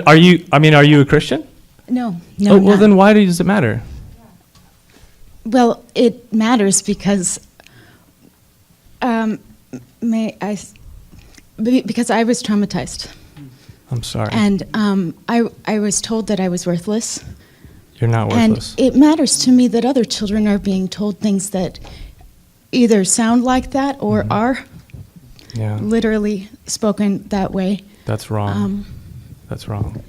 Are you a Christian? No, Well, not. then why does it matter? Well, it matters because because I was traumatized. I'm sorry. And I was told that I was worthless. You're not worthless. And it matters to me that other children are being told things that either sound like that or are literally spoken that way. That's wrong. That's wrong.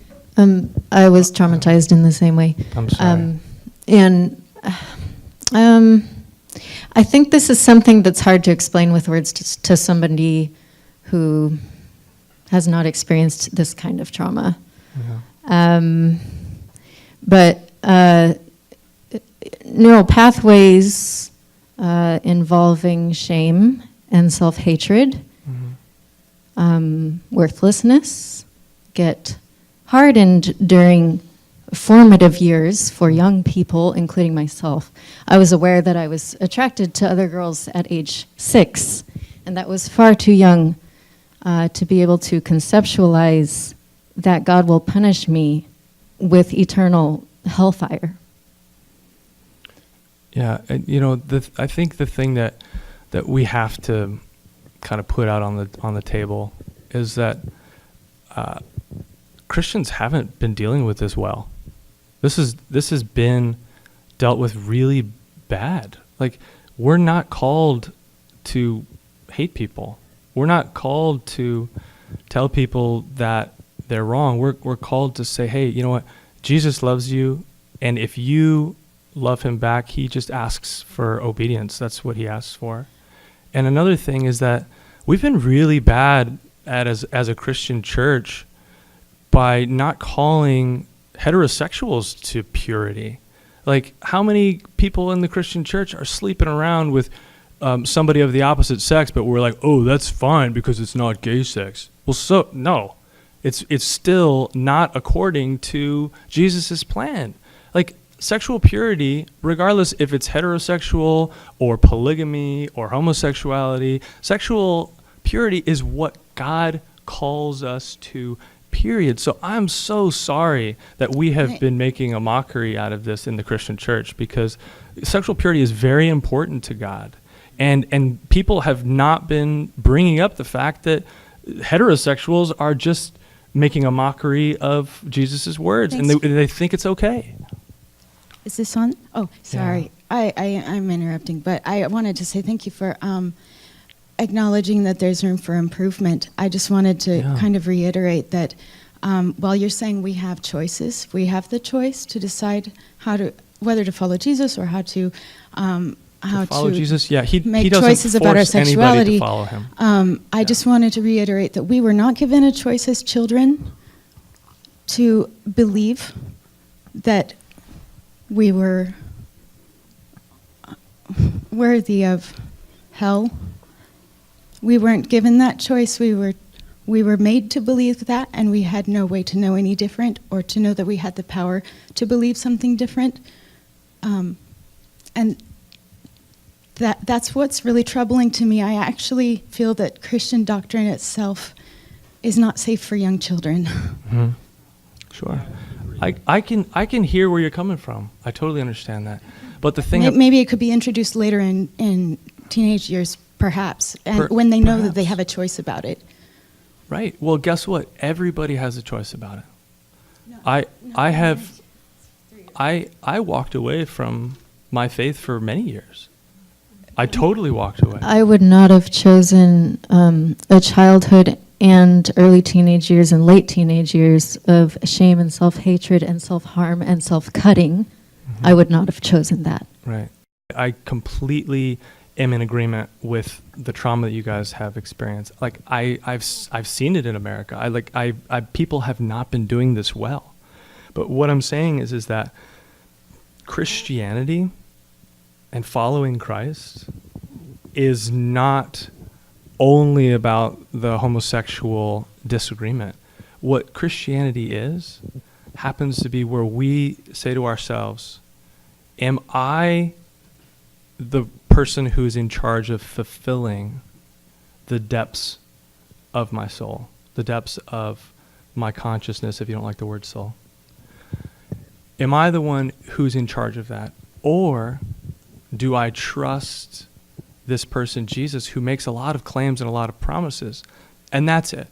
I was traumatized in the same way. I'm sorry. I think this is something that's hard to explain with words to somebody who has not experienced this kind of trauma. Yeah. But neural pathways involving shame and self-hatred, worthlessness, get hardened during formative years for young people, including myself. I was aware that I was attracted to other girls at age 6, and that was far too young to be able to conceptualize that God will punish me with eternal hellfire. Yeah, I think the thing that we have to kind of put out on the table is that Christians haven't been dealing with this well. This has been dealt with really bad. Like, we're not called to hate people. We're not called to tell people that they're wrong. We're called to say, hey, you know what? Jesus loves you, and if you love him back, he just asks for obedience. That's what he asks for. And another thing is that we've been really bad at, as a Christian church, by not calling heterosexuals to purity. Like, how many people in the Christian church are sleeping around with somebody of the opposite sex, but we're like, oh, that's fine because it's not gay sex. Well, so no, it's still not according to Jesus's plan. Like, sexual purity, regardless if it's heterosexual or polygamy or homosexuality, sexual purity is what God calls us to, period. So I'm so sorry that we have been making a mockery out of this in the Christian church, because sexual purity is very important to God. And people have not been bringing up the fact that heterosexuals are just making a mockery of Jesus's words. Thanks. And they think it's okay. Is this on? Oh, sorry. Yeah. I'm interrupting, but I wanted to say thank you for acknowledging that there's room for improvement. I just wanted to kind of reiterate that while you're saying we have choices, we have the choice to decide whether to follow Jesus or how to follow Jesus. Yeah, he make doesn't choices about our force anybody sexuality. to follow him. I just wanted to reiterate that we were not given a choice as children to believe that we were worthy of hell. We weren't given that choice. We were made to believe that, and we had no way to know any different, or to know that we had the power to believe something different. And that's what's really troubling to me. I actually feel that Christian doctrine itself is not safe for young children. Mm-hmm. Sure. I can hear where you're coming from. I totally understand that. But the thing... Maybe it could be introduced later in teenage years, perhaps, and when they know that they have a choice about it. Right. Well, guess what? Everybody has a choice about it. I walked away from my faith for many years. I totally walked away. I would not have chosen a childhood and early teenage years and late teenage years of shame and self-hatred and self-harm and self-cutting. Mm-hmm. I would not have chosen that. Right. I completely am in agreement with the trauma that you guys have experienced. Like, I've seen it in America. People have not been doing this well. But what I'm saying is that Christianity and following Christ is not only about the homosexual disagreement. What Christianity happens to be where we say to ourselves, am I the person who is in charge of fulfilling the depths of my soul, the depths of my consciousness, if you don't like the word soul? Am I the one who's in charge of that? Or do I trust this person, Jesus, who makes a lot of claims and a lot of promises? And that's it.